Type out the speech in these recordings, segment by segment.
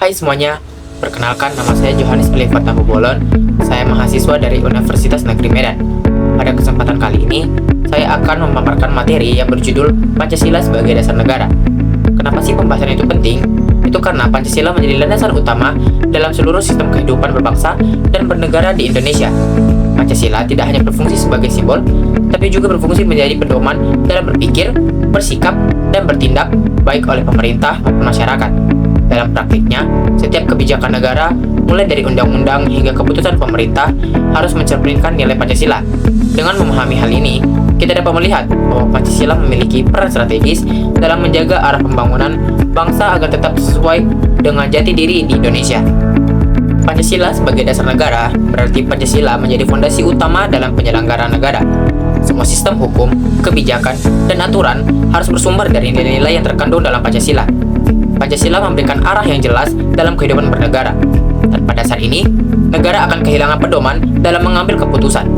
Hai semuanya, perkenalkan nama saya Johannes Oliver Tahubolon. Saya mahasiswa dari Universitas Negeri Medan. Pada kesempatan kali ini, saya akan memaparkan materi yang berjudul Pancasila sebagai Dasar Negara. Kenapa sih pembahasan itu penting? Itu karena Pancasila menjadi landasan utama dalam seluruh sistem kehidupan berbangsa dan bernegara di Indonesia. Pancasila tidak hanya berfungsi sebagai simbol, tapi juga berfungsi menjadi pedoman dalam berpikir, bersikap, dan bertindak baik oleh pemerintah maupun masyarakat. Dalam praktiknya, setiap kebijakan negara, mulai dari undang-undang hingga keputusan pemerintah, harus mencerminkan nilai Pancasila. Dengan memahami hal ini, kita dapat melihat bahwa Pancasila memiliki peran strategis dalam menjaga arah pembangunan bangsa agar tetap sesuai dengan jati diri di Indonesia. Pancasila sebagai dasar negara berarti Pancasila menjadi fondasi utama dalam penyelenggaraan negara. Semua sistem hukum, kebijakan, dan aturan harus bersumber dari nilai-nilai yang terkandung dalam Pancasila. Pancasila memberikan arah yang jelas dalam kehidupan bernegara. Tanpa dasar ini, negara akan kehilangan pedoman dalam mengambil keputusan.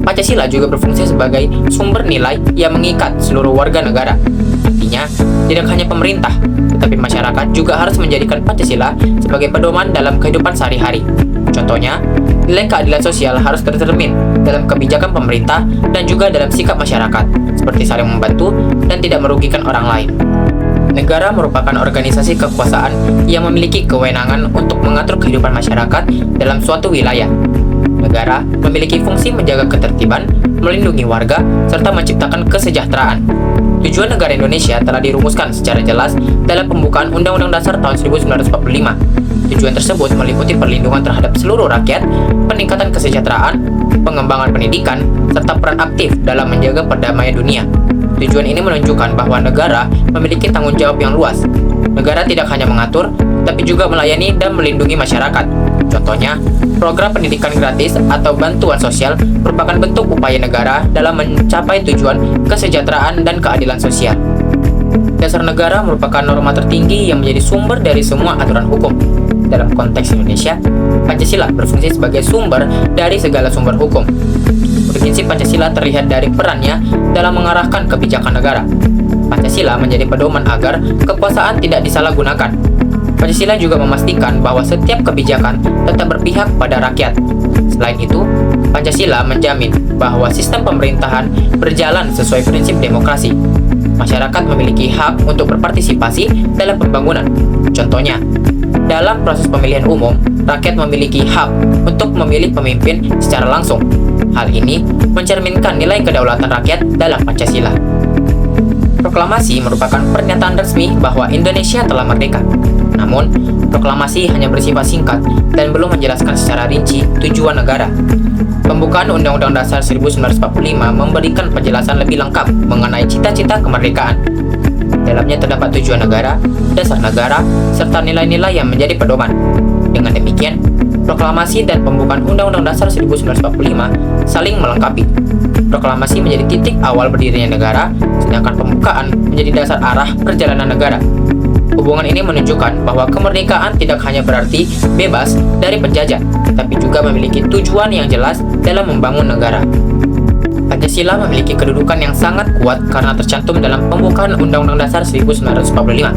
Pancasila juga berfungsi sebagai sumber nilai yang mengikat seluruh warga negara. Artinya, tidak hanya pemerintah, tetapi masyarakat juga harus menjadikan Pancasila sebagai pedoman dalam kehidupan sehari-hari. Contohnya, nilai keadilan sosial harus tercermin dalam kebijakan pemerintah dan juga dalam sikap masyarakat, seperti saling membantu dan tidak merugikan orang lain. Negara merupakan organisasi kekuasaan yang memiliki kewenangan untuk mengatur kehidupan masyarakat dalam suatu wilayah. Negara memiliki fungsi menjaga ketertiban, melindungi warga, serta menciptakan kesejahteraan. Tujuan negara Indonesia telah dirumuskan secara jelas dalam pembukaan Undang-Undang Dasar tahun 1945. Tujuan tersebut meliputi perlindungan terhadap seluruh rakyat, peningkatan kesejahteraan, pengembangan pendidikan, serta peran aktif dalam menjaga perdamaian dunia. Tujuan ini menunjukkan bahwa negara memiliki tanggung jawab yang luas. Negara tidak hanya mengatur, tapi juga melayani dan melindungi masyarakat. Contohnya, program pendidikan gratis atau bantuan sosial merupakan bentuk upaya negara dalam mencapai tujuan kesejahteraan dan keadilan sosial. Dasar negara merupakan norma tertinggi yang menjadi sumber dari semua aturan hukum. Dalam konteks Indonesia, Pancasila berfungsi sebagai sumber dari segala sumber hukum. Urgensi Pancasila terlihat dari perannya dalam mengarahkan kebijakan negara. Pancasila menjadi pedoman agar kekuasaan tidak disalahgunakan. Pancasila juga memastikan bahwa setiap kebijakan tetap berpihak pada rakyat. Selain itu, Pancasila menjamin bahwa sistem pemerintahan berjalan sesuai prinsip demokrasi. Masyarakat memiliki hak untuk berpartisipasi dalam pembangunan. Contohnya, dalam proses pemilihan umum, rakyat memiliki hak untuk memilih pemimpin secara langsung. Hal ini mencerminkan nilai kedaulatan rakyat dalam Pancasila. Proklamasi merupakan pernyataan resmi bahwa Indonesia telah merdeka. Namun, proklamasi hanya bersifat singkat dan belum menjelaskan secara rinci tujuan negara. Pembukaan Undang-Undang Dasar 1945 memberikan penjelasan lebih lengkap mengenai cita-cita kemerdekaan. Dalamnya terdapat tujuan negara, dasar negara, serta nilai-nilai yang menjadi pedoman. Dengan demikian, proklamasi dan pembukaan Undang-Undang Dasar 1945 saling melengkapi. Proklamasi menjadi titik awal berdirinya negara, sedangkan pembukaan menjadi dasar arah perjalanan negara. Hubungan ini menunjukkan bahwa kemerdekaan tidak hanya berarti bebas dari penjajah, tapi juga memiliki tujuan yang jelas dalam membangun negara. Pancasila memiliki kedudukan yang sangat kuat karena tercantum dalam pembukaan Undang-Undang Dasar 1945.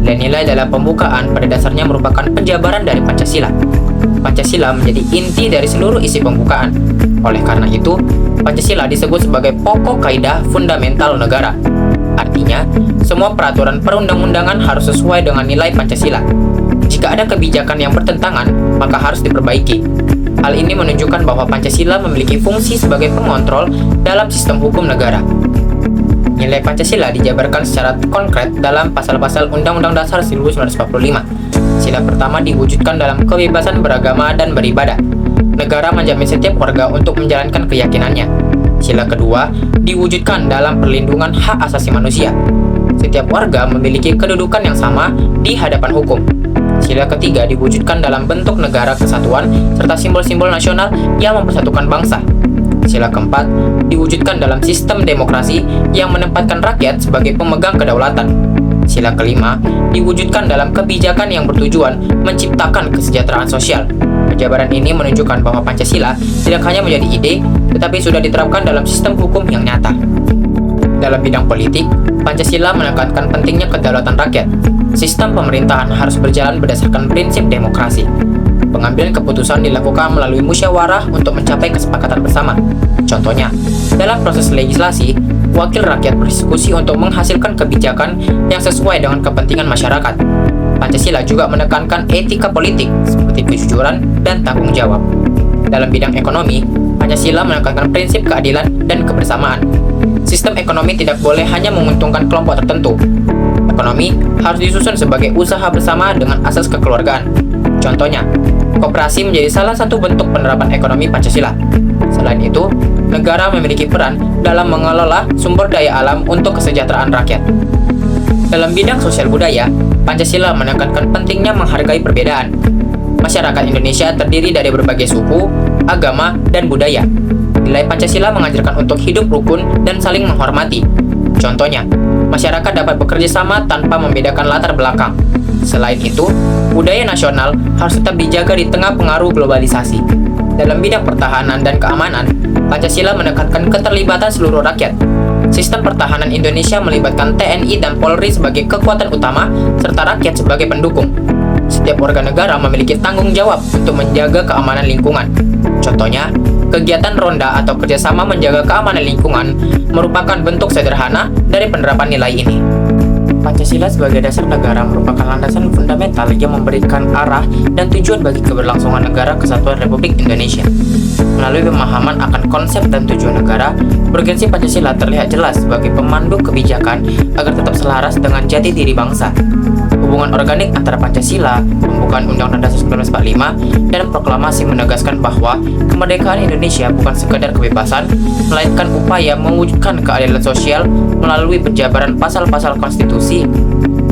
Nilai-nilai dalam pembukaan pada dasarnya merupakan penjabaran dari Pancasila. Pancasila menjadi inti dari seluruh isi pembukaan. Oleh karena itu, Pancasila disebut sebagai pokok kaidah fundamental negara. Artinya, semua peraturan perundang-undangan harus sesuai dengan nilai Pancasila. Jika ada kebijakan yang bertentangan, maka harus diperbaiki. Hal ini menunjukkan bahwa Pancasila memiliki fungsi sebagai pengontrol dalam sistem hukum negara. Nilai Pancasila dijabarkan secara konkret dalam pasal-pasal Undang-Undang Dasar 1945. Sila pertama diwujudkan dalam kebebasan beragama dan beribadah. Negara menjamin setiap warga untuk menjalankan keyakinannya. Sila kedua diwujudkan dalam perlindungan hak asasi manusia. Setiap warga memiliki kedudukan yang sama di hadapan hukum. Sila ketiga diwujudkan dalam bentuk negara kesatuan serta simbol-simbol nasional yang mempersatukan bangsa. Sila keempat diwujudkan dalam sistem demokrasi yang menempatkan rakyat sebagai pemegang kedaulatan. Sila kelima diwujudkan dalam kebijakan yang bertujuan menciptakan kesejahteraan sosial. Penjabaran ini menunjukkan bahwa Pancasila tidak hanya menjadi ide, tetapi sudah diterapkan dalam sistem hukum yang nyata. Dalam bidang politik, Pancasila menekankan pentingnya kedaulatan rakyat. Sistem pemerintahan harus berjalan berdasarkan prinsip demokrasi. Pengambilan keputusan dilakukan melalui musyawarah untuk mencapai kesepakatan bersama. Contohnya, dalam proses legislasi, wakil rakyat berdiskusi untuk menghasilkan kebijakan yang sesuai dengan kepentingan masyarakat. Pancasila juga menekankan etika politik seperti kejujuran dan tanggung jawab. Dalam bidang ekonomi, Pancasila menekankan prinsip keadilan dan kebersamaan. Sistem ekonomi tidak boleh hanya menguntungkan kelompok tertentu. Ekonomi harus disusun sebagai usaha bersama dengan asas kekeluargaan. Contohnya, koperasi menjadi salah satu bentuk penerapan ekonomi Pancasila. Selain itu, negara memiliki peran dalam mengelola sumber daya alam untuk kesejahteraan rakyat. Dalam bidang sosial budaya, Pancasila menekankan pentingnya menghargai perbedaan. Masyarakat Indonesia terdiri dari berbagai suku, agama, dan budaya. Nilai Pancasila mengajarkan untuk hidup rukun dan saling menghormati. Contohnya, masyarakat dapat bekerja sama tanpa membedakan latar belakang. Selain itu, budaya nasional harus tetap dijaga di tengah pengaruh globalisasi. Dalam bidang pertahanan dan keamanan, Pancasila menekankan keterlibatan seluruh rakyat. Sistem pertahanan Indonesia melibatkan TNI dan Polri sebagai kekuatan utama, serta rakyat sebagai pendukung. Setiap warga negara memiliki tanggung jawab untuk menjaga keamanan lingkungan. Contohnya, kegiatan ronda atau kerjasama menjaga keamanan lingkungan merupakan bentuk sederhana dari penerapan nilai ini. Pancasila sebagai dasar negara merupakan landasan fundamental yang memberikan arah dan tujuan bagi keberlangsungan negara kesatuan Republik Indonesia. Melalui pemahaman akan konsep dan tujuan negara, urgensi Pancasila terlihat jelas sebagai pemandu kebijakan agar tetap selaras dengan jati diri bangsa. Hubungan organik antara Pancasila, pembukaan Undang-Undang Dasar 1945, dan proklamasi menegaskan bahwa kemerdekaan Indonesia bukan sekedar kebebasan, melainkan upaya mewujudkan keadilan sosial melalui penjabaran pasal-pasal konstitusi,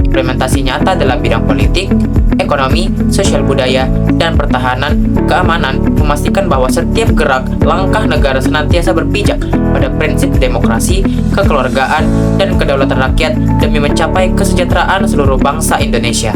implementasi nyata dalam bidang politik, ekonomi, sosial budaya, dan pertahanan, keamanan, memastikan bahwa setiap gerak langkah negara senantiasa berpijak pada prinsip demokrasi, kekeluargaan, dan kedaulatan rakyat demi mencapai kesejahteraan seluruh bangsa Indonesia.